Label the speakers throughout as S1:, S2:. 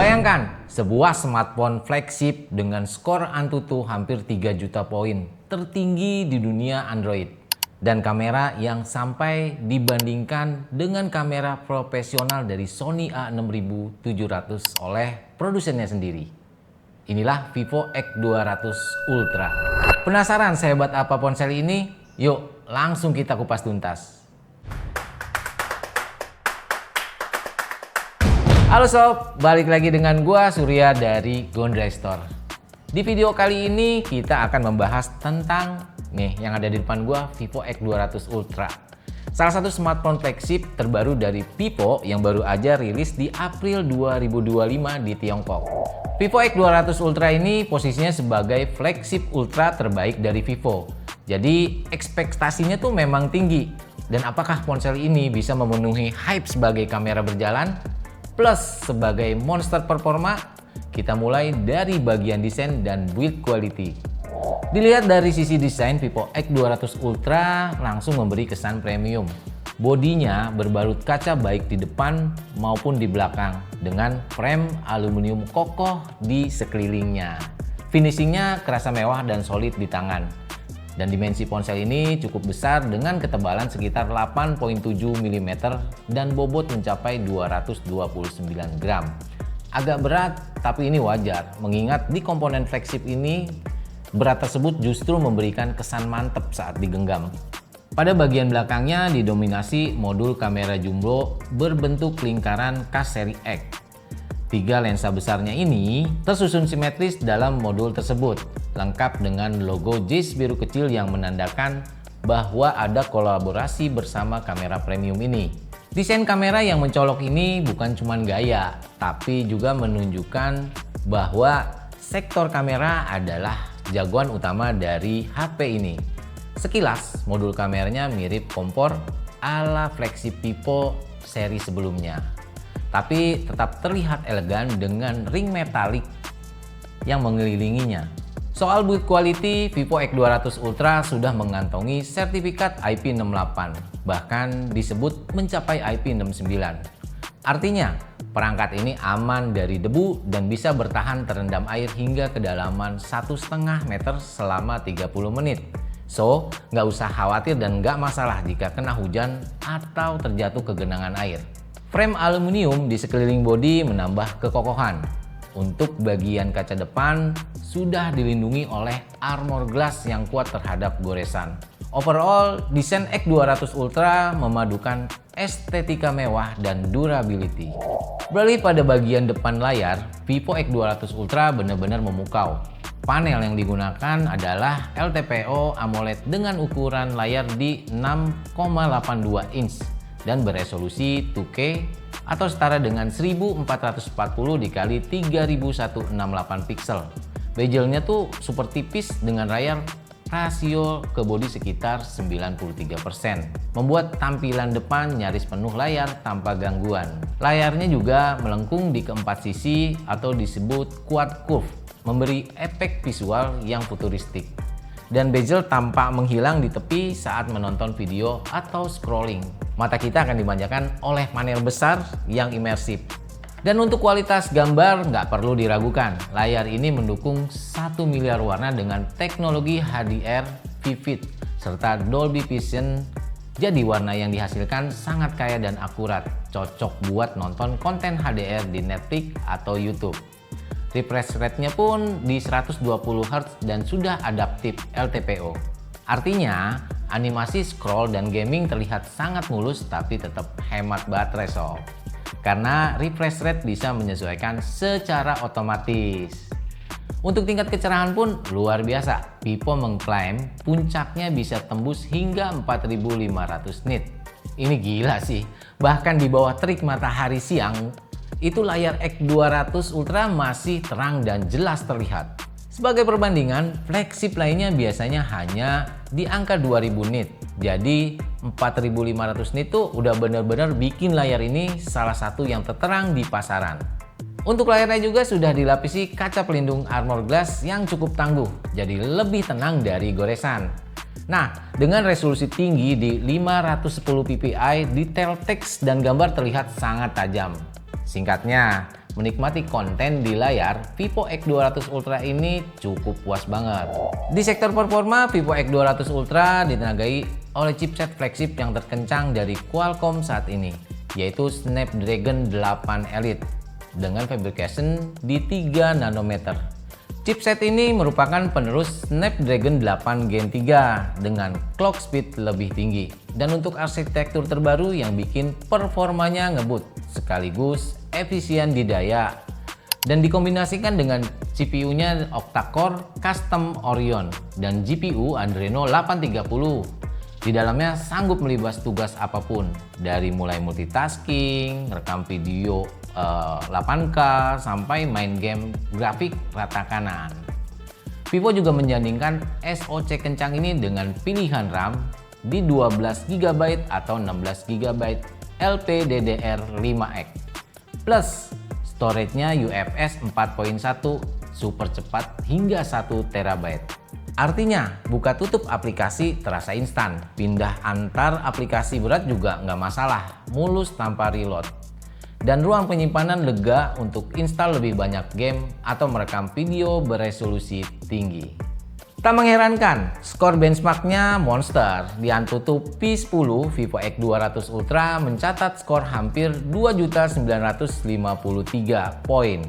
S1: Bayangkan, sebuah smartphone flagship dengan skor Antutu hampir 3 juta poin, tertinggi di dunia Android. Dan kamera yang sampai dibandingkan dengan kamera profesional dari Sony A6700 oleh produsennya sendiri. Inilah Vivo X200 Ultra. Penasaran sehebat apa ponsel ini? Yuk, langsung kita kupas tuntas. Halo sob, balik lagi dengan gua Surya dari Gondra Store. Di video kali ini kita akan membahas tentang yang ada di depan gua, Vivo X200 Ultra. Salah satu smartphone flagship terbaru dari Vivo yang baru aja rilis di April 2025 di Tiongkok. Vivo X200 Ultra ini posisinya sebagai flagship ultra terbaik dari Vivo. Jadi ekspektasinya tuh memang tinggi. Dan apakah ponsel ini bisa memenuhi hype sebagai kamera berjalan plus sebagai monster performa? Kita mulai dari bagian desain dan build quality. Dilihat dari sisi desain, Vivo X200 Ultra langsung memberi kesan premium. Bodinya berbalut kaca baik di depan maupun di belakang dengan frame aluminium kokoh di sekelilingnya. Finishingnya kerasa mewah dan solid di tangan. Dan dimensi ponsel ini cukup besar dengan ketebalan sekitar 8,7 mm dan bobot mencapai 229 gram. Agak berat, tapi ini wajar mengingat di komponen flagship ini berat tersebut justru memberikan kesan mantap saat digenggam. Pada bagian belakangnya didominasi modul kamera jumbo berbentuk lingkaran khas seri X. 3 lensa besarnya ini tersusun simetris dalam modul tersebut, lengkap dengan logo Zeiss biru kecil yang menandakan bahwa ada kolaborasi bersama kamera premium ini. Desain kamera yang mencolok ini bukan cuma gaya, tapi juga menunjukkan bahwa sektor kamera adalah jagoan utama dari HP ini. Sekilas, modul kameranya mirip kompor ala flagship Vivo seri sebelumnya, tapi tetap terlihat elegan dengan ring metalik yang mengelilinginya. Soal build quality, Vivo X200 Ultra sudah mengantongi sertifikat IP68, bahkan disebut mencapai IP69. Artinya, perangkat ini aman dari debu dan bisa bertahan terendam air hingga kedalaman 1,5 meter selama 30 menit. So, nggak usah khawatir dan nggak masalah jika kena hujan atau terjatuh ke genangan air. Frame aluminium di sekeliling bodi menambah kekokohan. Untuk bagian kaca depan sudah dilindungi oleh armor glass yang kuat terhadap goresan. Overall, desain X200 Ultra memadukan estetika mewah dan durability. Beralih pada bagian depan layar, Vivo X200 Ultra benar-benar memukau. Panel yang digunakan adalah LTPO AMOLED dengan ukuran layar di 6,82 inch dan beresolusi 2K atau setara dengan 1440 x 3168 pixel. Bezelnya tuh super tipis dengan layar rasio ke bodi sekitar 93%, membuat tampilan depan nyaris penuh layar tanpa gangguan. Layarnya juga melengkung di keempat sisi atau disebut quad curve, memberi efek visual yang futuristik. Dan bezel tampak menghilang di tepi saat menonton video atau scrolling. Mata kita akan dimanjakan oleh panel besar yang imersif. Dan untuk kualitas gambar nggak perlu diragukan, layar ini mendukung 1 miliar warna dengan teknologi HDR Vivid serta Dolby Vision. Jadi warna yang dihasilkan sangat kaya dan akurat, cocok buat nonton konten HDR di Netflix atau YouTube. Refresh rate-nya pun di 120 Hz dan sudah adaptif LTPO. Artinya, animasi scroll dan gaming terlihat sangat mulus tapi tetap hemat baterai sob. Karena refresh rate bisa menyesuaikan secara otomatis. Untuk tingkat kecerahan pun luar biasa. Vivo mengklaim puncaknya bisa tembus hingga 4500 nit. Ini gila sih. Bahkan di bawah terik matahari siang, itu layar X200 Ultra masih terang dan jelas terlihat. Sebagai perbandingan, flagship lainnya biasanya hanya di angka 2000 nit. Jadi 4500 nit tuh udah benar-benar bikin layar ini salah satu yang terterang di pasaran. Untuk layarnya juga sudah dilapisi kaca pelindung armor glass yang cukup tangguh, jadi lebih tenang dari goresan. Nah, dengan resolusi tinggi di 510 ppi, detail teks dan gambar terlihat sangat tajam. Singkatnya, menikmati konten di layar, Vivo X200 Ultra ini cukup puas banget. Di sektor performa, Vivo X200 Ultra ditenagai oleh chipset flagship yang terkencang dari Qualcomm saat ini, yaitu Snapdragon 8 Elite dengan fabrication di 3 nanometer. Chipset ini merupakan penerus Snapdragon 8 Gen 3 dengan clock speed lebih tinggi dan untuk arsitektur terbaru yang bikin performanya ngebut sekaligus efisien di daya, dan dikombinasikan dengan CPU-nya octa-core custom Orion dan GPU Adreno 830. Di dalamnya sanggup melibas tugas apapun, dari mulai multitasking, rekam video 8K, sampai main game grafik rata kanan. Vivo juga menjandingkan SoC kencang ini dengan pilihan RAM di 12 GB atau 16 GB LPDDR5X. Plus, storage-nya UFS 4.1 super cepat hingga 1 TB. Artinya, buka tutup aplikasi terasa instan, pindah antar aplikasi berat juga nggak masalah, mulus tanpa reload. Dan ruang penyimpanan lega untuk install lebih banyak game atau merekam video beresolusi tinggi. Tak mengherankan, skor benchmarknya monster. Di Antutu P10, Vivo X200 Ultra mencatat skor hampir 2.953 poin.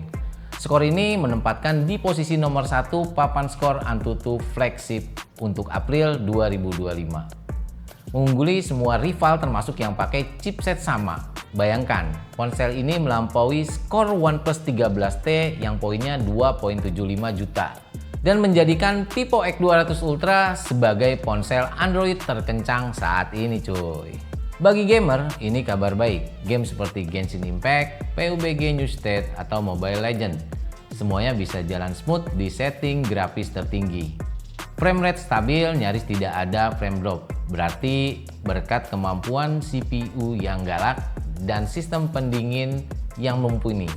S1: Skor ini menempatkan di posisi nomor 1 papan skor Antutu flagship untuk April 2025. Mengungguli semua rival termasuk yang pakai chipset sama. Bayangkan, ponsel ini melampaui skor OnePlus 13T yang poinnya 2.75 juta. Dan menjadikan Vivo X200 Ultra sebagai ponsel Android terkencang saat ini cuy. Bagi gamer, ini kabar baik. Game seperti Genshin Impact, PUBG New State, atau Mobile Legends semuanya bisa jalan smooth di setting grafis tertinggi. Frame rate stabil, nyaris tidak ada frame drop. Berarti berkat kemampuan CPU yang galak dan sistem pendingin yang mumpuni,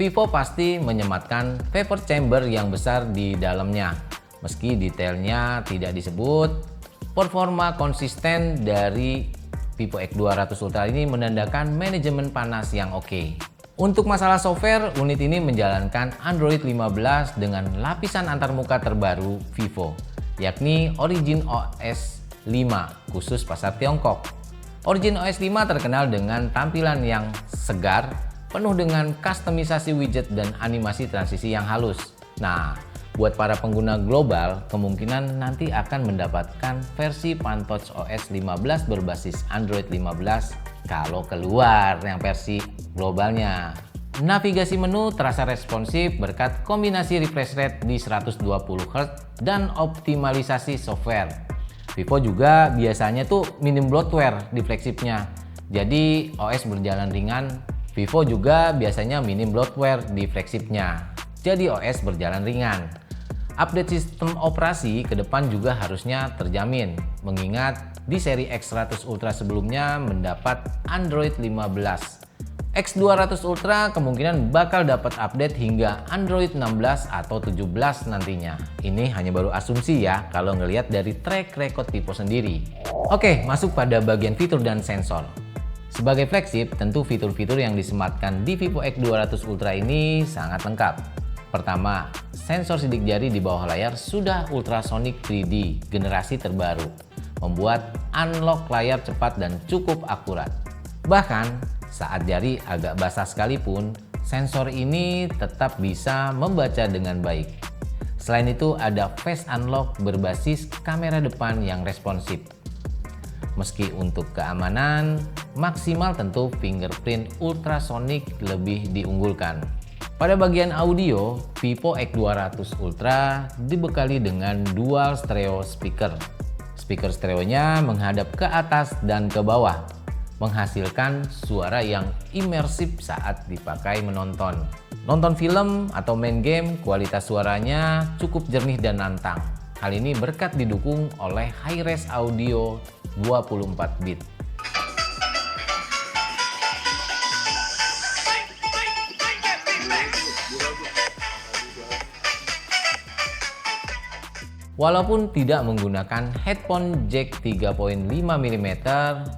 S1: Vivo pasti menyematkan vapor chamber yang besar di dalamnya. Meski detailnya tidak disebut, performa konsisten dari Vivo X200 Ultra ini menandakan manajemen panas yang oke. Untuk masalah software, unit ini menjalankan Android 15 dengan lapisan antarmuka terbaru Vivo, yakni Origin OS 5 khusus pasar Tiongkok. Origin OS 5 terkenal dengan tampilan yang segar, penuh dengan kustomisasi widget dan animasi transisi yang halus. Nah, buat para pengguna global, kemungkinan nanti akan mendapatkan versi PanTouch OS 15 berbasis Android 15 kalau keluar yang versi globalnya. Navigasi menu terasa responsif berkat kombinasi refresh rate di 120 Hz dan optimalisasi software. Vivo juga biasanya tuh minim bloatware di flagshipnya, jadi OS berjalan ringan. Vivo juga biasanya minim bloatware di flagshipnya, jadi OS berjalan ringan. Update sistem operasi ke depan juga harusnya terjamin, mengingat di seri X100 Ultra sebelumnya mendapat Android 15. X200 Ultra kemungkinan bakal dapat update hingga Android 16 atau 17 nantinya. Ini hanya baru asumsi ya, kalau ngelihat dari track record Vivo sendiri. Oke, masuk pada bagian fitur dan sensor. Sebagai flagship, tentu fitur-fitur yang disematkan di Vivo X200 Ultra ini sangat lengkap. Pertama, sensor sidik jari di bawah layar sudah ultrasonic 3D generasi terbaru, membuat unlock layar cepat dan cukup akurat. Bahkan, saat jari agak basah sekalipun, sensor ini tetap bisa membaca dengan baik. Selain itu, ada face unlock berbasis kamera depan yang responsif. Meski untuk keamanan, maksimal tentu fingerprint ultrasonic lebih diunggulkan. Pada bagian audio, Vivo X200 Ultra dibekali dengan dual stereo speaker. Speaker stereonya menghadap ke atas dan ke bawah, menghasilkan suara yang imersif saat dipakai menonton. Nonton film atau main game, kualitas suaranya cukup jernih dan nantang. Hal ini berkat didukung oleh high-res audio 24 bit. Walaupun tidak menggunakan headphone jack 3.5 mm,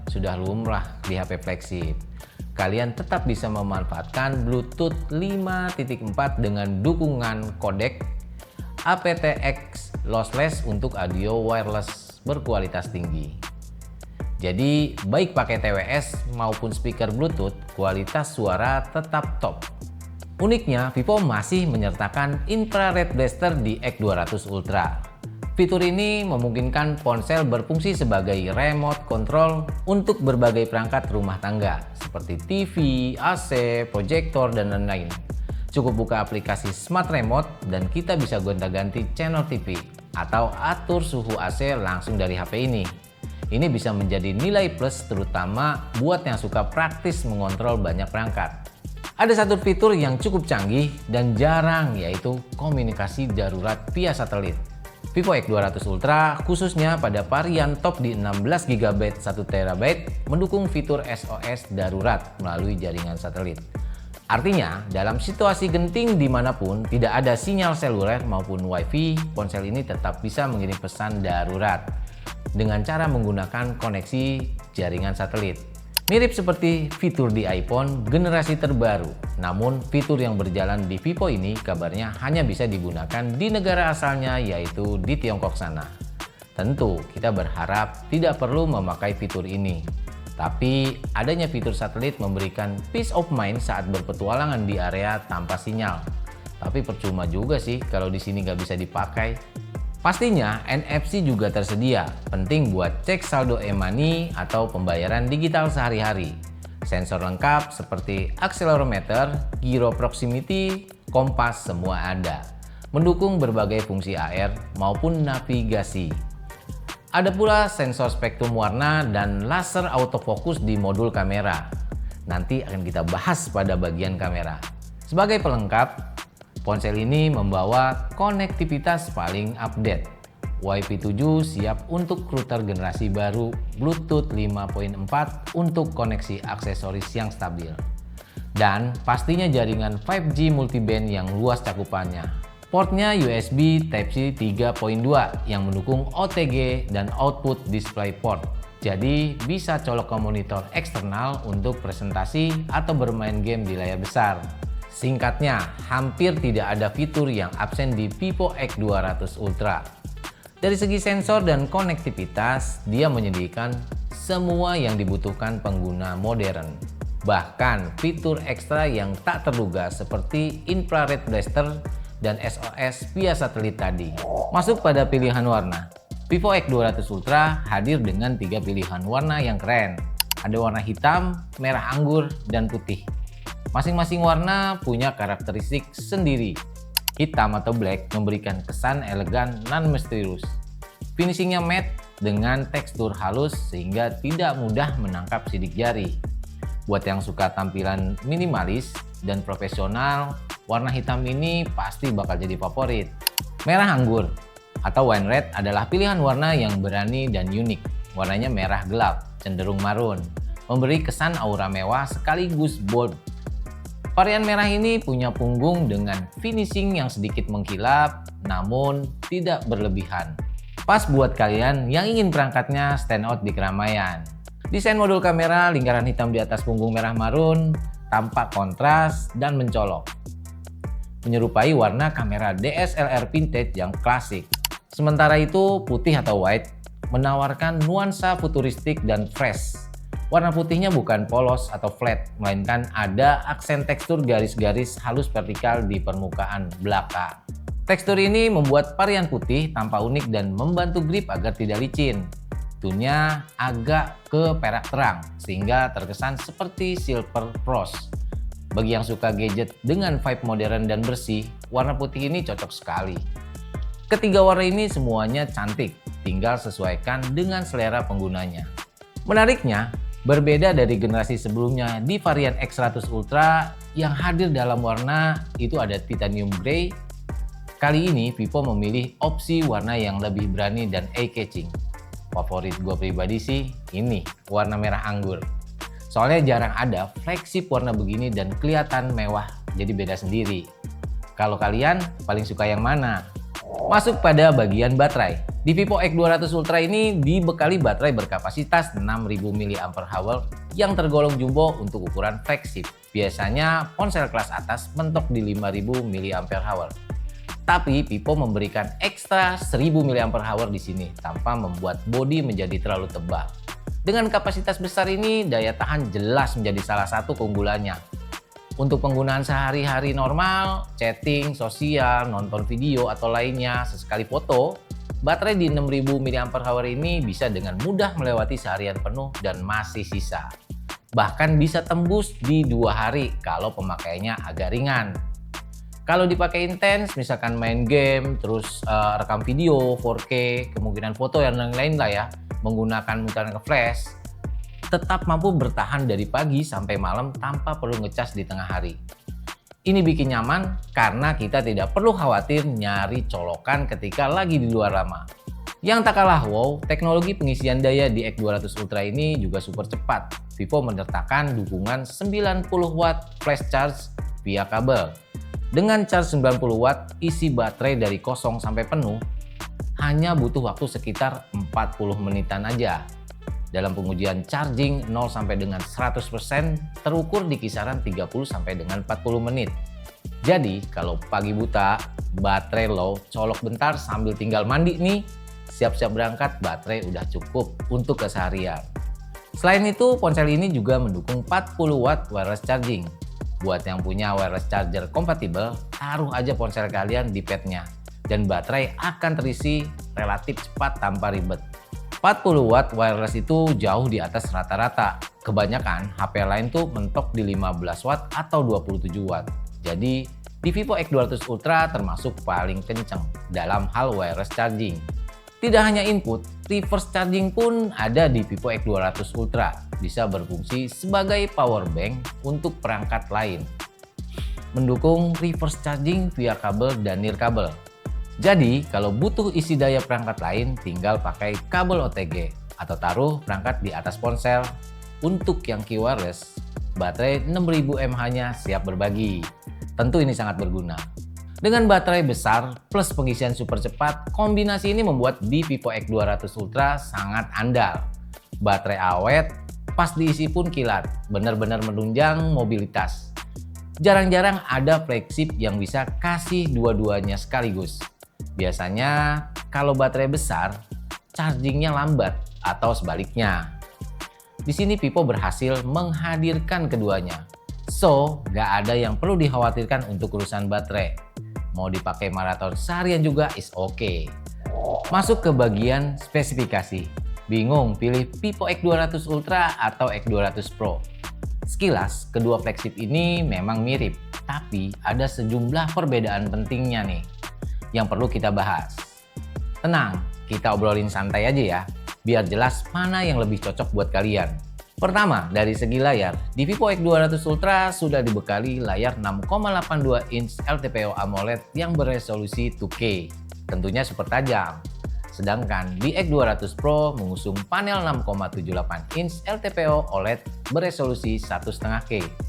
S1: sudah lumrah di HP flagship. kalian tetap bisa memanfaatkan Bluetooth 5.4 dengan dukungan kodek aptX lossless untuk audio wireless berkualitas tinggi. Jadi baik pakai TWS maupun speaker Bluetooth, kualitas suara tetap top. Uniknya, Vivo masih menyertakan infrared blaster di X200 Ultra. Fitur ini memungkinkan ponsel berfungsi sebagai remote control untuk berbagai perangkat rumah tangga seperti TV, AC, proyektor, dan lain-lain. Cukup buka aplikasi Smart Remote dan kita bisa gonta-ganti channel TV atau atur suhu AC langsung dari HP ini. Ini bisa menjadi nilai plus terutama buat yang suka praktis mengontrol banyak perangkat. Ada satu fitur yang cukup canggih dan jarang, yaitu komunikasi darurat via satelit. Vivo X200 Ultra khususnya pada varian top di 16GB 1TB mendukung fitur SOS darurat melalui jaringan satelit. Artinya, dalam situasi genting dimanapun tidak ada sinyal seluler maupun WiFi, ponsel ini tetap bisa mengirim pesan darurat dengan cara menggunakan koneksi jaringan satelit. Mirip seperti fitur di iPhone generasi terbaru, namun fitur yang berjalan di Vivo ini kabarnya hanya bisa digunakan di negara asalnya, yaitu di Tiongkok sana. Tentu kita berharap tidak perlu memakai fitur ini, tapi adanya fitur satelit memberikan peace of mind saat berpetualangan di area tanpa sinyal. Tapi percuma juga sih kalau di sini nggak bisa dipakai. Pastinya NFC juga tersedia, penting buat cek saldo e-money atau pembayaran digital sehari-hari. Sensor lengkap seperti accelerometer, gyro proximity, kompas semua ada. Mendukung berbagai fungsi AR maupun navigasi. Ada pula sensor spektrum warna dan laser autofocus di modul kamera. Nanti akan kita bahas pada bagian kamera. Sebagai pelengkap, ponsel ini membawa konektivitas paling update. Wi-Fi 7 siap untuk router generasi baru, Bluetooth 5.4 untuk koneksi aksesoris yang stabil. Dan pastinya jaringan 5G multiband yang luas cakupannya. Portnya USB Type-C 3.2 yang mendukung OTG dan Output DisplayPort. Jadi bisa colok ke monitor eksternal untuk presentasi atau bermain game di layar besar. Singkatnya, hampir tidak ada fitur yang absen di Vivo X200 Ultra. Dari segi sensor dan konektivitas, dia menyediakan semua yang dibutuhkan pengguna modern. Bahkan fitur ekstra yang tak terduga seperti infrared blaster dan SOS via satelit tadi. Masuk pada pilihan warna. Vivo X200 Ultra hadir dengan 3 pilihan warna yang keren. Ada warna hitam, merah anggur, dan putih. Masing-masing warna punya karakteristik sendiri. Hitam atau black memberikan kesan elegan dan misterius. Finishingnya matte dengan tekstur halus sehingga tidak mudah menangkap sidik jari. Buat yang suka tampilan minimalis dan profesional, warna hitam ini pasti bakal jadi favorit. Merah anggur atau wine red adalah pilihan warna yang berani dan unik. Warnanya merah gelap, cenderung marun, memberi kesan aura mewah sekaligus bold. Varian merah ini punya punggung dengan finishing yang sedikit mengkilap, namun tidak berlebihan. Pas buat kalian yang ingin perangkatnya stand out di keramaian. Desain modul kamera lingkaran hitam di atas punggung merah marun, tampak kontras dan mencolok. Menyerupai warna kamera DSLR vintage yang klasik. Sementara itu, putih atau white menawarkan nuansa futuristik dan fresh. Warna putihnya bukan polos atau flat, melainkan ada aksen tekstur garis-garis halus vertikal di permukaan belakang. Tekstur ini membuat varian putih tampak unik dan membantu grip agar tidak licin. Tone-nya agak ke perak terang, sehingga terkesan seperti silver frost. Bagi yang suka gadget dengan vibe modern dan bersih, warna putih ini cocok sekali. Ketiga warna ini semuanya cantik, tinggal sesuaikan dengan selera penggunanya. Menariknya, berbeda dari generasi sebelumnya, di varian X100 Ultra yang hadir dalam warna itu ada titanium grey. Kali ini Vivo memilih opsi warna yang lebih berani dan eye-catching. Favorit gue pribadi sih ini, warna merah anggur. Soalnya jarang ada flagship warna begini dan kelihatan mewah, jadi beda sendiri. Kalau kalian paling suka yang mana? Masuk pada bagian baterai. Di Vivo X200 Ultra ini dibekali baterai berkapasitas 6000 mAh yang tergolong jumbo untuk ukuran flagship. Biasanya ponsel kelas atas mentok di 5000 mAh. Tapi Vivo memberikan ekstra 1000 mAh di sini tanpa membuat bodi menjadi terlalu tebal. Dengan kapasitas besar ini, daya tahan jelas menjadi salah satu keunggulannya. Untuk penggunaan sehari-hari normal, chatting, sosial, nonton video atau lainnya, sesekali foto, baterai di 6000 mAh ini bisa dengan mudah melewati seharian penuh dan masih sisa. Bahkan bisa tembus di 2 hari kalau pemakaiannya agak ringan. Kalau dipakai intens, misalkan main game, terus rekam video 4K, kemungkinan foto yang lain-lain lah ya, menggunakan internet flash, tetap mampu bertahan dari pagi sampai malam tanpa perlu ngecas di tengah hari. Ini bikin nyaman karena kita tidak perlu khawatir nyari colokan ketika lagi di luar lama. Yang tak kalah wow, teknologi pengisian daya di X200 Ultra ini juga super cepat. Vivo menyertakan dukungan 90 watt flash charge via kabel. Dengan charge 90 watt, isi baterai dari kosong sampai penuh hanya butuh waktu sekitar 40 menitan aja. Dalam pengujian charging 0 sampai dengan 100% terukur di kisaran 30 sampai dengan 40 menit. Jadi kalau pagi buta, baterai low, colok bentar sambil tinggal mandi nih, siap-siap berangkat, baterai udah cukup untuk keseharian. Selain itu, ponsel ini juga mendukung 40 watt wireless charging. Buat yang punya wireless charger kompatibel, taruh aja ponsel kalian di padnya dan baterai akan terisi relatif cepat tanpa ribet. 40 watt wireless itu jauh di atas rata-rata. Kebanyakan HP lain tuh mentok di 15 watt atau 27 watt. Jadi di Vivo X200 Ultra termasuk paling kenceng dalam hal wireless charging. Tidak hanya input, reverse charging pun ada di Vivo X200 Ultra. Bisa berfungsi sebagai power bank untuk perangkat lain. Mendukung reverse charging via kabel dan nirkabel. Jadi, kalau butuh isi daya perangkat lain, tinggal pakai kabel OTG atau taruh perangkat di atas ponsel. Untuk yang key wireless, baterai 6000 mAh-nya siap berbagi. Tentu ini sangat berguna. Dengan baterai besar plus pengisian super cepat, kombinasi ini membuat di Vivo X200 Ultra sangat andal. Baterai awet, pas diisi pun kilat, benar-benar menunjang mobilitas. Jarang-jarang ada flagship yang bisa kasih dua-duanya sekaligus. Biasanya kalau baterai besar, chargingnya lambat atau sebaliknya. Di sini Vivo berhasil menghadirkan keduanya. So, nggak ada yang perlu dikhawatirkan untuk urusan baterai. Mau dipakai maraton seharian juga is okay. Masuk ke bagian spesifikasi. Bingung pilih Vivo X200 Ultra atau X200 Pro? Sekilas, kedua flagship ini memang mirip, tapi ada sejumlah perbedaan pentingnya nih yang perlu kita bahas. Tenang, kita obrolin santai aja ya, biar jelas mana yang lebih cocok buat kalian. Pertama, dari segi layar, di Vivo X200 Ultra sudah dibekali layar 6,82 inch LTPO AMOLED yang beresolusi 2K, tentunya super tajam. Sedangkan di X200 Pro mengusung panel 6,78 inch LTPO OLED beresolusi 1,5K.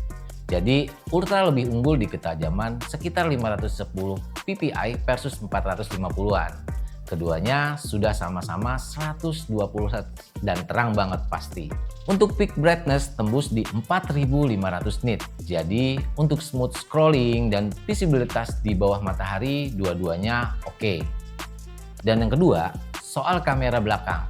S1: Jadi Ultra lebih unggul di ketajaman sekitar 510 ppi versus 450-an. Keduanya sudah sama-sama 120 Hz dan terang banget pasti. Untuk peak brightness tembus di 4500 nit. Jadi untuk smooth scrolling dan visibilitas di bawah matahari dua-duanya oke. Dan yang kedua, soal kamera belakang.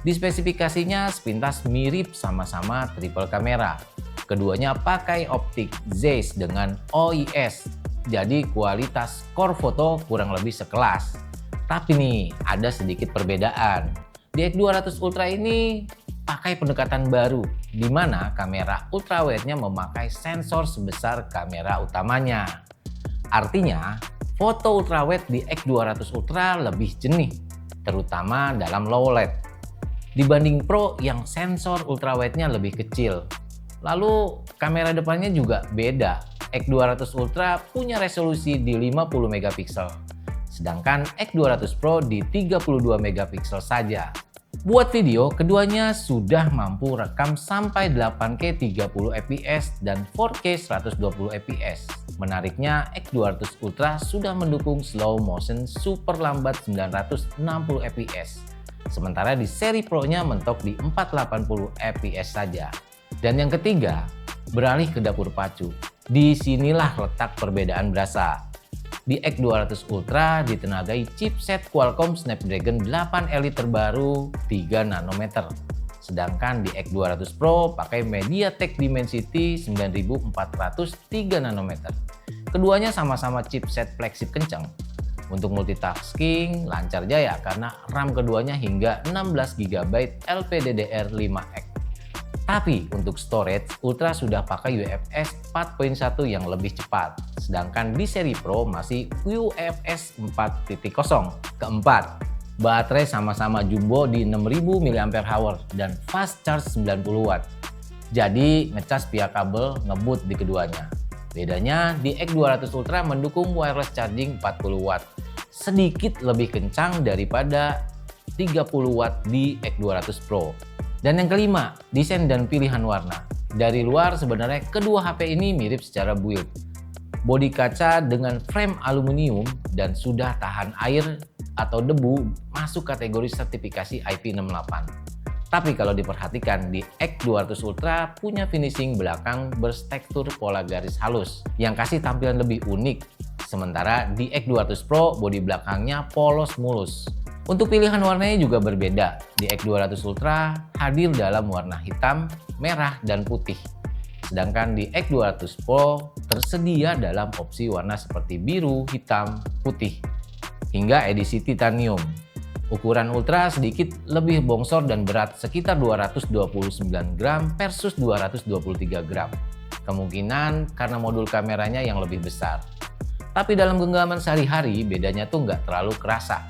S1: Di spesifikasinya sepintas mirip sama-sama triple kamera. Keduanya pakai optik Zeiss dengan OIS, jadi kualitas core foto kurang lebih sekelas. Tapi nih, ada sedikit perbedaan. Di X200 Ultra ini pakai pendekatan baru, di mana kamera ultrawide-nya memakai sensor sebesar kamera utamanya. Artinya, foto ultrawide di X200 Ultra lebih jernih, terutama dalam low light. Dibanding Pro yang sensor ultrawide-nya lebih kecil. Lalu kamera depannya juga beda. X200 Ultra punya resolusi di 50 megapiksel, sedangkan X200 Pro di 32 megapiksel saja. Buat video, keduanya sudah mampu rekam sampai 8K 30 fps dan 4K 120 fps. Menariknya, X200 Ultra sudah mendukung slow motion super lambat 960 fps. Sementara di seri Pro-nya mentok di 480 fps saja. Dan yang ketiga, beralih ke dapur pacu. Disinilah letak perbedaan berasa. Di X200 Ultra ditenagai chipset Qualcomm Snapdragon 8 Elite terbaru 3 nanometer. Sedangkan di X200 Pro pakai MediaTek Dimensity 9400 3 nanometer. Keduanya sama-sama chipset flagship kencang. Untuk multitasking lancar jaya karena RAM keduanya hingga 16 GB LPDDR5X. Tapi untuk storage, Ultra sudah pakai UFS 4.1 yang lebih cepat. Sedangkan di seri Pro masih UFS 4.0. Keempat, baterai sama-sama jumbo di 6000 mAh dan fast charge 90 Watt. Jadi ngecas via kabel ngebut di keduanya. Bedanya di X200 Ultra mendukung wireless charging 40 Watt. Sedikit lebih kencang daripada 30 Watt di X200 Pro. Dan yang kelima, desain dan pilihan warna. Dari luar sebenarnya kedua HP ini mirip secara build. Bodi kaca dengan frame aluminium dan sudah tahan air atau debu masuk kategori sertifikasi IP68. Tapi kalau diperhatikan di X200 Ultra punya finishing belakang bertekstur pola garis halus yang kasih tampilan lebih unik. Sementara di X200 Pro bodi belakangnya polos mulus. Untuk pilihan warnanya juga berbeda. Di X200 Ultra hadir dalam warna hitam, merah, dan putih. Sedangkan di X200 Pro tersedia dalam opsi warna seperti biru, hitam, putih, hingga edisi titanium. Ukuran Ultra sedikit lebih bongsor dan berat sekitar 229 gram versus 223 gram. Kemungkinan karena modul kameranya yang lebih besar. Tapi dalam genggaman sehari-hari bedanya tuh nggak terlalu kerasa.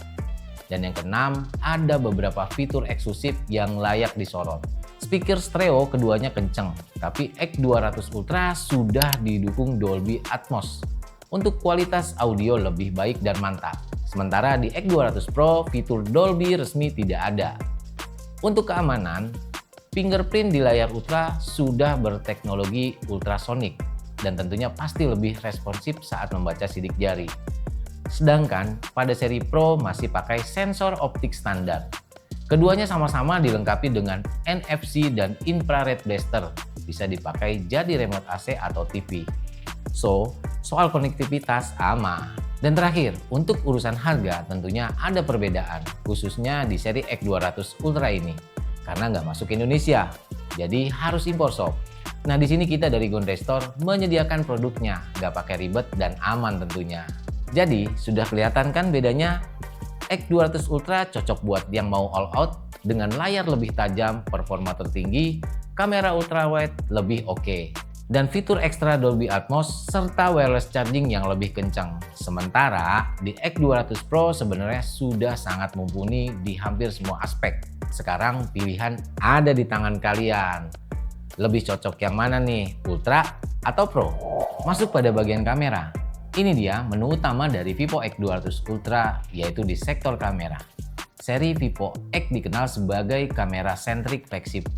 S1: Dan yang keenam, ada beberapa fitur eksklusif yang layak disorot. Speaker stereo keduanya kenceng, tapi X200 Ultra sudah didukung Dolby Atmos untuk kualitas audio lebih baik dan mantap. Sementara di X200 Pro fitur Dolby resmi tidak ada. Untuk keamanan, fingerprint di layar Ultra sudah berteknologi ultrasonic dan tentunya pasti lebih responsif saat membaca sidik jari. Sedangkan pada seri Pro masih pakai sensor optik standar. Keduanya sama-sama dilengkapi dengan NFC dan infrared blaster. Bisa dipakai jadi remote AC atau TV. So, soal konektivitas aman. Dan terakhir, untuk urusan harga tentunya ada perbedaan, khususnya di seri X200 Ultra ini. Karena nggak masuk Indonesia, jadi harus impor sob. Nah di sini kita dari Gondrey Store menyediakan produknya, nggak pakai ribet dan aman tentunya. Jadi, sudah kelihatan kan bedanya? X200 Ultra cocok buat yang mau all out dengan layar lebih tajam, performa tertinggi, kamera ultrawide lebih oke, dan fitur ekstra Dolby Atmos serta wireless charging yang lebih kencang. Sementara di X200 Pro sebenarnya sudah sangat mumpuni di hampir semua aspek. Sekarang pilihan ada di tangan kalian. Lebih cocok yang mana nih? Ultra atau Pro? Masuk pada bagian kamera. Ini dia menu utama dari Vivo X200 Ultra, yaitu di sektor kamera. Seri Vivo X dikenal sebagai kamera sentrik flagship.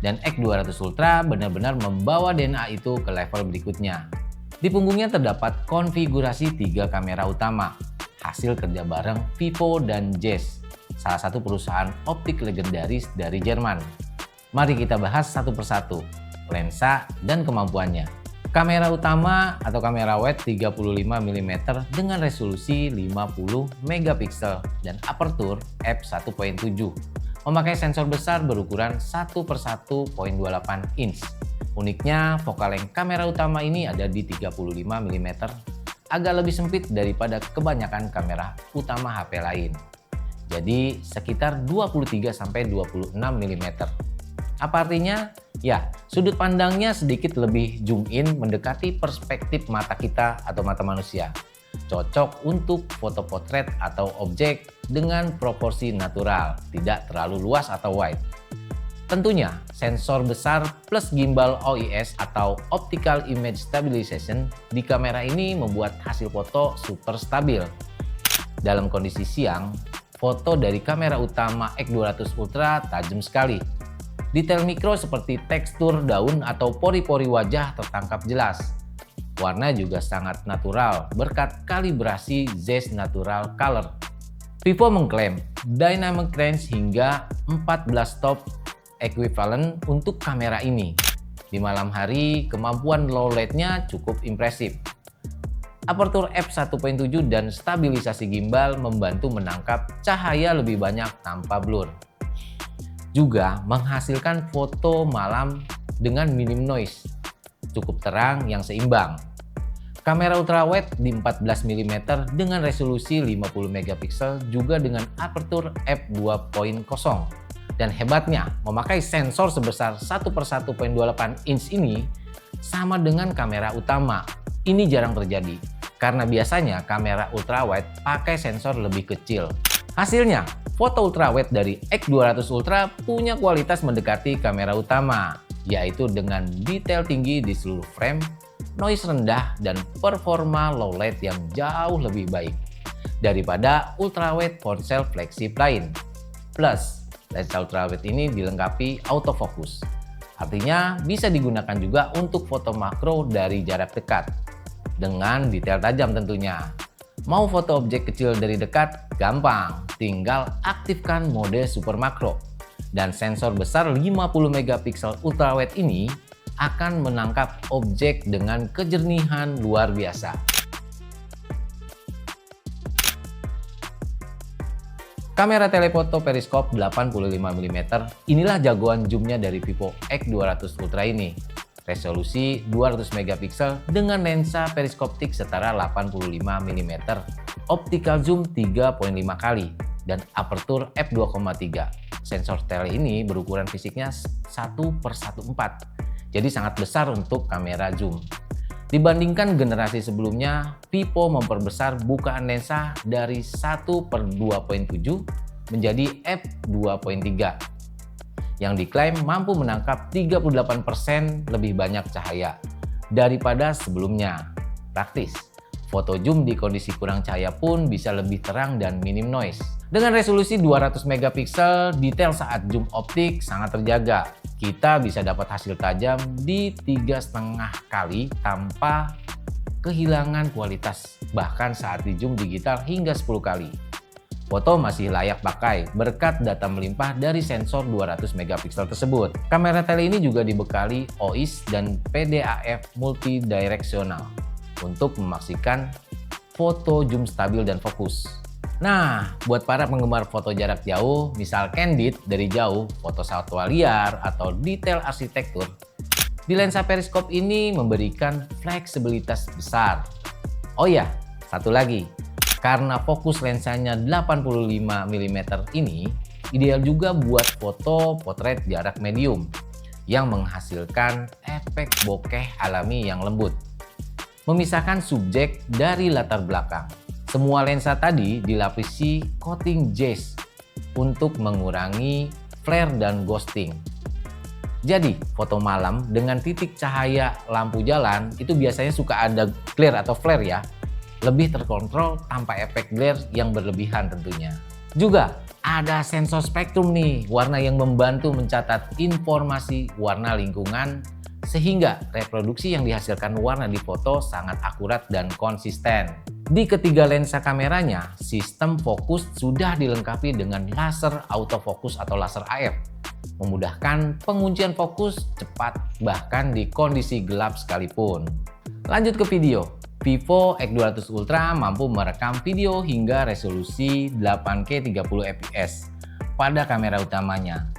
S1: Dan X200 Ultra benar-benar membawa DNA itu ke level berikutnya. Di punggungnya terdapat konfigurasi 3 kamera utama, hasil kerja bareng Vivo dan Zeiss, salah satu perusahaan optik legendaris dari Jerman. Mari kita bahas satu persatu, lensa dan kemampuannya. Kamera utama atau kamera wide 35 mm dengan resolusi 50 megapiksel dan aperture f1.7. Memakai sensor besar berukuran 1/1.28 inch. Uniknya, focal length kamera utama ini ada di 35 mm, agak lebih sempit daripada kebanyakan kamera utama HP lain. Jadi sekitar 23-26 mm. Apa artinya? Ya, sudut pandangnya sedikit lebih zoom in mendekati perspektif mata kita atau mata manusia. Cocok untuk foto potret atau objek dengan proporsi natural, tidak terlalu luas atau wide. Tentunya, sensor besar plus gimbal OIS atau Optical Image Stabilization di kamera ini membuat hasil foto super stabil. Dalam kondisi siang, foto dari kamera utama X200 Ultra tajam sekali. Detail mikro seperti tekstur daun atau pori-pori wajah tertangkap jelas. Warna juga sangat natural berkat kalibrasi Zeiss Natural Color. Vivo mengklaim dynamic range hingga 14 stop equivalent untuk kamera ini. Di malam hari, kemampuan low light-nya cukup impresif. Aperture f1.7 dan stabilisasi gimbal membantu menangkap cahaya lebih banyak tanpa blur. Juga menghasilkan foto malam dengan minim noise, cukup terang yang seimbang. Kamera ultrawide di 14 mm dengan resolusi 50 megapiksel juga dengan aperture f2.0. Dan hebatnya, memakai sensor sebesar 1/1.28 inch ini sama dengan kamera utama. Ini jarang terjadi, karena biasanya kamera ultrawide pakai sensor lebih kecil. Hasilnya, foto ultrawide dari X200 Ultra punya kualitas mendekati kamera utama, yaitu dengan detail tinggi di seluruh frame, noise rendah, dan performa low light yang jauh lebih baik daripada ultrawide ponsel flagship lain. Plus, lensa ultrawide ini dilengkapi autofocus, artinya bisa digunakan juga untuk foto makro dari jarak dekat, dengan detail tajam tentunya. Mau foto objek kecil dari dekat? Gampang, tinggal aktifkan mode super makro. Dan sensor besar 50 megapiksel ultrawide ini akan menangkap objek dengan kejernihan luar biasa. Kamera telefoto periskop 85 mm, inilah jagoan zoomnya dari Vivo X200 Ultra ini. Resolusi 200 megapiksel dengan lensa periskoptik setara 85 mm, optical zoom 3.5 kali, dan aperture f2.3. Sensor tele ini berukuran fisiknya 1/14, jadi sangat besar untuk kamera zoom. Dibandingkan generasi sebelumnya, Vivo memperbesar bukaan lensa dari 1/2.7 menjadi f2.3. yang diklaim mampu menangkap 38% lebih banyak cahaya daripada sebelumnya. Praktis, foto zoom di kondisi kurang cahaya pun bisa lebih terang dan minim noise. Dengan resolusi 200 megapiksel, detail saat zoom optik sangat terjaga. Kita bisa dapat hasil tajam di 3,5 kali tanpa kehilangan kualitas, bahkan saat di zoom digital hingga 10 kali. Foto masih layak pakai berkat data melimpah dari sensor 200 megapiksel tersebut. Kamera tele ini juga dibekali OIS dan PDAF multidireksional untuk memastikan foto zoom stabil dan fokus. Nah, buat para penggemar foto jarak jauh, misal candid dari jauh, foto satwa liar, atau detail arsitektur, di lensa periskop ini memberikan fleksibilitas besar. Oh ya, satu lagi. Karena fokus lensanya 85 mm ini, ideal juga buat foto potret jarak medium yang menghasilkan efek bokeh alami yang lembut. Memisahkan subjek dari latar belakang. Semua lensa tadi dilapisi coating Zeiss untuk mengurangi flare dan ghosting. Jadi, foto malam dengan titik cahaya lampu jalan itu biasanya suka ada glare atau flare ya. Lebih terkontrol tanpa efek glare yang berlebihan tentunya. Juga ada sensor spektrum nih, warna yang membantu mencatat informasi warna lingkungan sehingga reproduksi yang dihasilkan warna di foto sangat akurat dan konsisten. Di ketiga lensa kameranya, sistem fokus sudah dilengkapi dengan laser autofocus atau laser AF. Memudahkan penguncian fokus cepat bahkan di kondisi gelap sekalipun. Lanjut ke video. Vivo X200 Ultra mampu merekam video hingga resolusi 8K 30 fps pada kamera utamanya.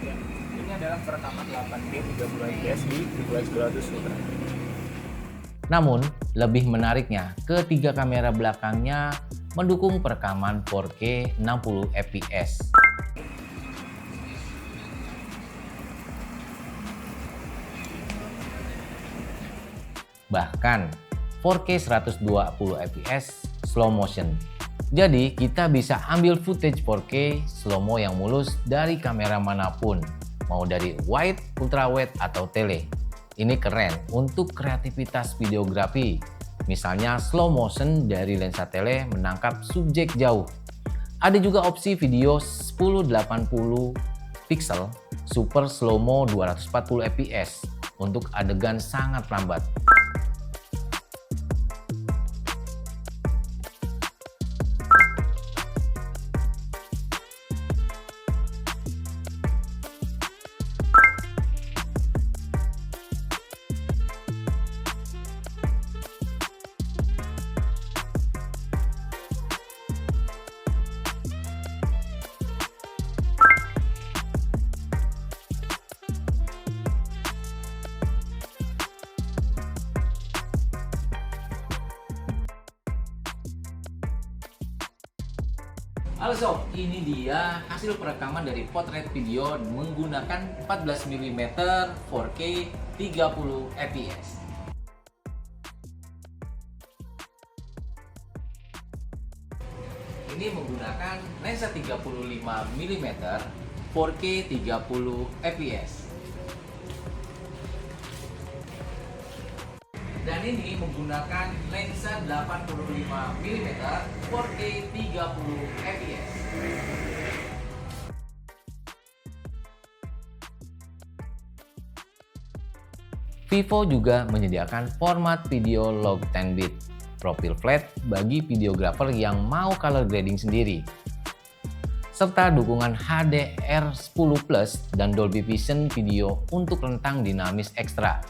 S2: Ya, ini adalah perekaman 8K 30 fps di Vivo X200 Ultra.
S1: Namun, lebih menariknya, ketiga kamera belakangnya mendukung perekaman 4K 60 fps. Bahkan 4K 120 fps slow motion. Jadi kita bisa ambil footage 4K slow-mo yang mulus dari kamera manapun, mau dari wide, ultrawide, atau tele. Ini keren untuk kreativitas videografi. Misalnya slow motion dari lensa tele menangkap subjek jauh, Ada juga opsi video 1080 pixel super slow-mo 240 fps untuk adegan sangat lambat. Halo sob, ini dia hasil perekaman dari potret video menggunakan 14 mm 4K 30 fps. Ini menggunakan lensa 35 mm 4K 30 fps. Dan ini menggunakan lensa 85 mm 4K 30 fps. Vivo juga menyediakan format video log 10 bit profil flat bagi videographer yang mau color grading sendiri, serta dukungan HDR10 Plus dan Dolby Vision video untuk rentang dinamis ekstra.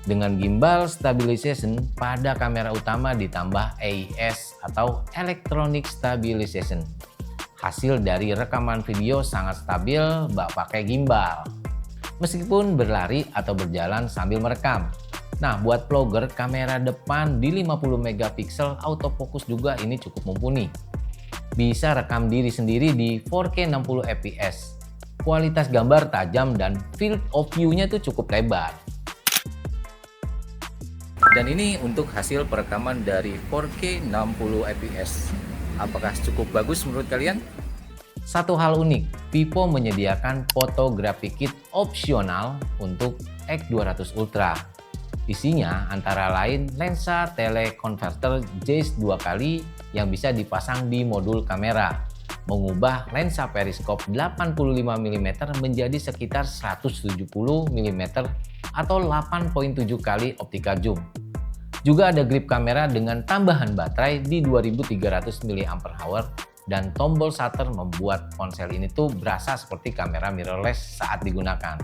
S1: Dengan gimbal stabilization pada kamera utama ditambah AES atau Electronic Stabilization. Hasil dari rekaman video sangat stabil bak pakai gimbal, meskipun berlari atau berjalan sambil merekam. Nah, buat vlogger, kamera depan di 50 megapiksel autofocus juga ini cukup mumpuni. Bisa rekam diri sendiri di 4K 60 fps. Kualitas gambar tajam dan field of view-nya tuh cukup lebar. Dan ini untuk hasil perekaman dari 4K 60 fps. Apakah cukup bagus menurut kalian? Satu hal unik, Vivo menyediakan fotografi kit opsional untuk X200 Ultra. Isinya antara lain lensa teleconverter Zeiss 2 kali yang bisa dipasang di modul kamera, mengubah lensa periskop 85 mm menjadi sekitar 170 mm atau 8.7 kali optika zoom. Juga ada grip kamera dengan tambahan baterai di 2300 mAh dan tombol shutter membuat ponsel ini tuh berasa seperti kamera mirrorless saat digunakan.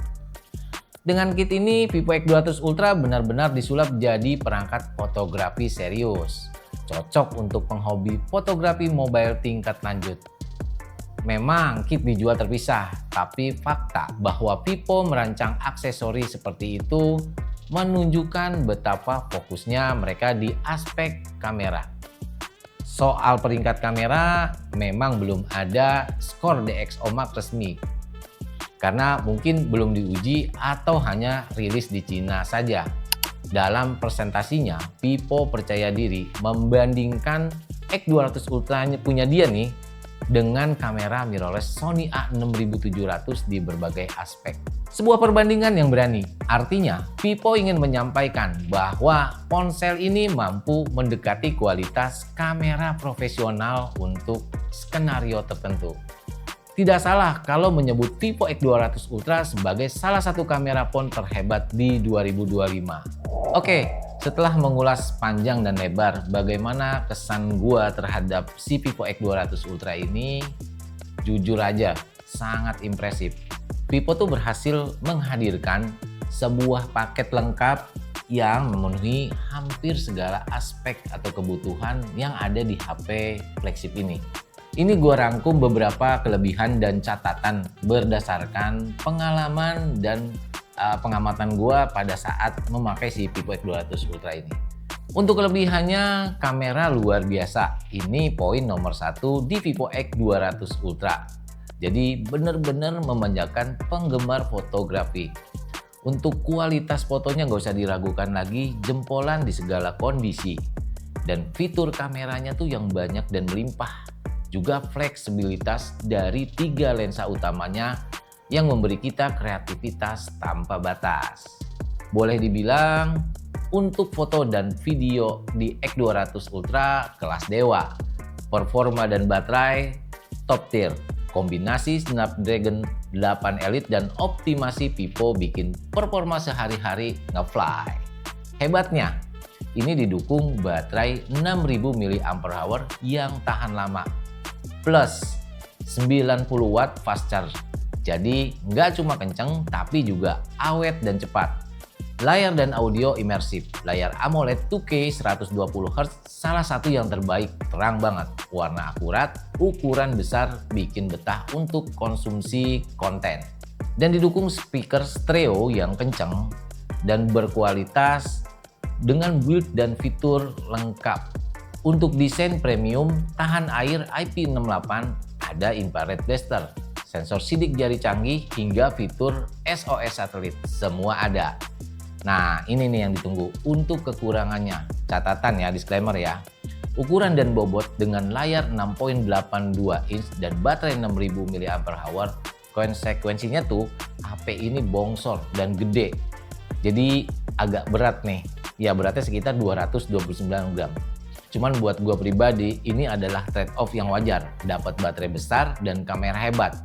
S1: Dengan kit ini, Vivo X200 Ultra benar-benar disulap jadi perangkat fotografi serius. Cocok untuk penghobi fotografi mobile tingkat lanjut. Memang kit dijual terpisah, tapi fakta bahwa Vivo merancang aksesori seperti itu menunjukkan betapa fokusnya mereka di aspek kamera. Soal peringkat kamera, memang belum ada skor DxO Mark resmi, karena mungkin belum diuji atau hanya rilis di Cina saja. Dalam presentasinya, Vivo percaya diri membandingkan X200 Ultra punya dia nih dengan kamera mirrorless Sony A6700 di berbagai aspek. Sebuah perbandingan yang berani, artinya Vivo ingin menyampaikan bahwa ponsel ini mampu mendekati kualitas kamera profesional untuk skenario tertentu. Tidak salah kalau menyebut Vivo X200 Ultra sebagai salah satu kamera phone terhebat di 2025. Oke, setelah mengulas panjang dan lebar bagaimana kesan gua terhadap si Vivo X200 Ultra ini, jujur aja sangat impresif. Vivo tuh berhasil menghadirkan sebuah paket lengkap yang memenuhi hampir segala aspek atau kebutuhan yang ada di HP flagship ini. Ini gue rangkum beberapa kelebihan dan catatan berdasarkan pengalaman dan pengamatan gue pada saat memakai si Vivo X200 Ultra ini. Untuk kelebihannya, kamera luar biasa. Ini poin nomor 1 di Vivo X200 Ultra. Jadi benar-benar memanjakan penggemar fotografi. Untuk kualitas fotonya nggak usah diragukan lagi, jempolan di segala kondisi. Dan fitur kameranya tuh yang banyak dan melimpah. Juga fleksibilitas dari 3 lensa utamanya yang memberi kita kreativitas tanpa batas. Boleh dibilang untuk foto dan video di X200 Ultra kelas dewa. performa dan baterai top tier. Kombinasi Snapdragon 8 Elite dan optimasi Vivo bikin performa sehari-hari nge-fly. Hebatnya, ini didukung baterai 6000 mAh yang tahan lama, plus 90 watt fast charge. Jadi nggak cuma kenceng, tapi juga awet dan cepat. Layar dan audio imersif, layar AMOLED 2K 120Hz salah satu yang terbaik, terang banget, warna akurat, ukuran besar, bikin betah untuk konsumsi konten. Dan didukung speaker stereo yang kenceng dan berkualitas dengan build dan fitur lengkap. Untuk desain premium, tahan air IP68, ada infrared blaster, sensor sidik jari canggih, hingga fitur SOS satelit, semua ada. Nah, ini nih yang ditunggu. Untuk kekurangannya, catatan ya, disclaimer ya. Ukuran dan bobot dengan layar 6.82 inch dan baterai 6000 mAh, konsekuensinya tuh HP ini bongsor dan gede. Jadi agak berat nih. Ya beratnya sekitar 229 gram. Cuman buat gua pribadi, ini adalah trade off yang wajar. Dapat baterai besar dan kamera hebat.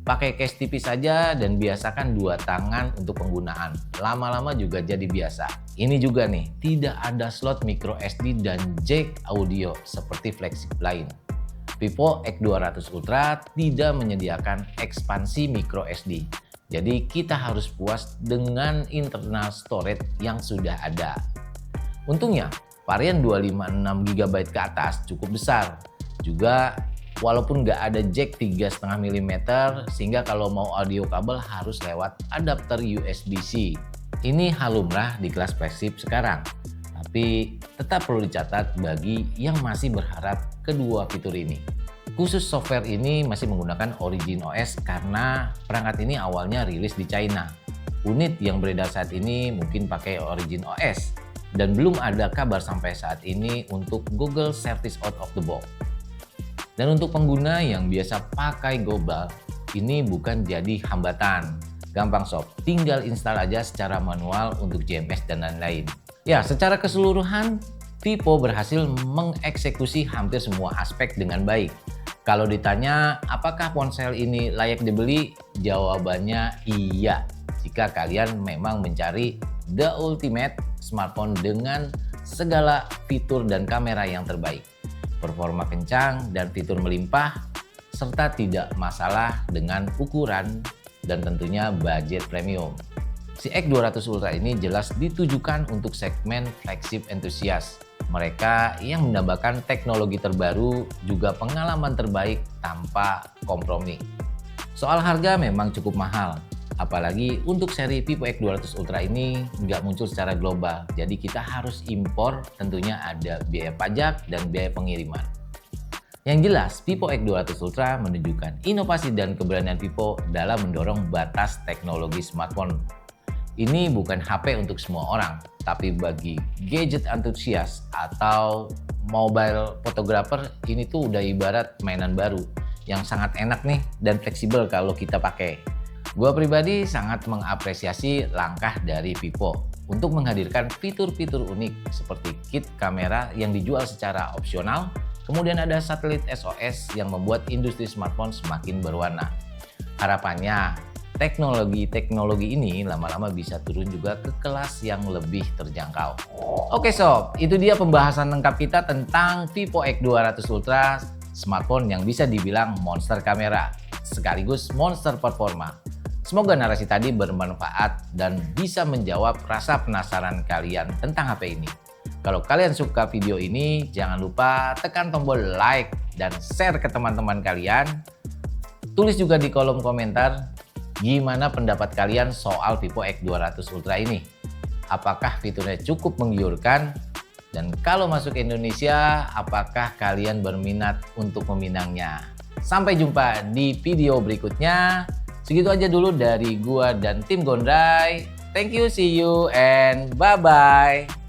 S1: Pakai case tipis saja dan biasakan 2 tangan untuk penggunaan. Lama-lama juga jadi biasa. Ini juga nih, tidak ada slot micro SD dan jack audio seperti flagship lain. Vivo X200 Ultra tidak menyediakan ekspansi micro SD. Jadi kita harus puas dengan internal storage yang sudah ada. Untungnya, varian 256 GB ke atas cukup besar. Juga walaupun nggak ada jack 3,5 mm, sehingga kalau mau audio kabel harus lewat adapter USB-C. Ini hal lumrah di kelas flagship sekarang, tapi tetap perlu dicatat bagi yang masih berharap kedua fitur ini. Khusus software ini masih menggunakan Origin OS karena perangkat ini awalnya rilis di China. Unit yang beredar saat ini mungkin pakai Origin OS, dan belum ada kabar sampai saat ini untuk Google Service Out of the Box. Dan untuk pengguna yang biasa pakai global, ini bukan jadi hambatan. Gampang sob, tinggal install aja secara manual untuk JMS dan lain-lain. Ya, secara keseluruhan, Vivo berhasil mengeksekusi hampir semua aspek dengan baik. Kalau ditanya apakah ponsel ini layak dibeli, jawabannya iya. Jika kalian memang mencari the ultimate smartphone dengan segala fitur dan kamera yang terbaik, performa kencang dan fitur melimpah, serta tidak masalah dengan ukuran dan tentunya budget premium. Si X200 Ultra ini jelas ditujukan untuk segmen flagship enthusiast. Mereka yang mendambakan teknologi terbaru juga pengalaman terbaik tanpa kompromi. Soal harga memang cukup mahal. Apalagi untuk seri Vivo X200 Ultra ini nggak muncul secara global, jadi kita harus impor, tentunya ada biaya pajak dan biaya pengiriman. Yang jelas, Vivo X200 Ultra menunjukkan inovasi dan keberanian Vivo dalam mendorong batas teknologi smartphone. Ini bukan HP untuk semua orang, tapi bagi gadget enthusiast atau mobile photographer, ini tuh udah ibarat mainan baru yang sangat enak nih dan fleksibel kalau kita pakai. Gua pribadi sangat mengapresiasi langkah dari Vivo untuk menghadirkan fitur-fitur unik seperti kit kamera yang dijual secara opsional, kemudian ada satelit SOS yang membuat industri smartphone semakin berwarna. Harapannya, teknologi ini lama-lama bisa turun juga ke kelas yang lebih terjangkau. Oke sob, itu dia pembahasan lengkap kita tentang Vivo X200 Ultra, smartphone yang bisa dibilang monster kamera, sekaligus monster performa. Semoga narasi tadi bermanfaat dan bisa menjawab rasa penasaran kalian tentang HP ini. Kalau kalian suka video ini, jangan lupa tekan tombol like dan share ke teman-teman kalian. Tulis juga di kolom komentar gimana pendapat kalian soal Vivo X200 Ultra ini. Apakah fiturnya cukup menggiurkan? Dan kalau masuk Indonesia, apakah kalian berminat untuk meminangnya? Sampai jumpa di video berikutnya. Segitu aja dulu dari gua dan tim Gondrai. Thank you, see you, and bye-bye.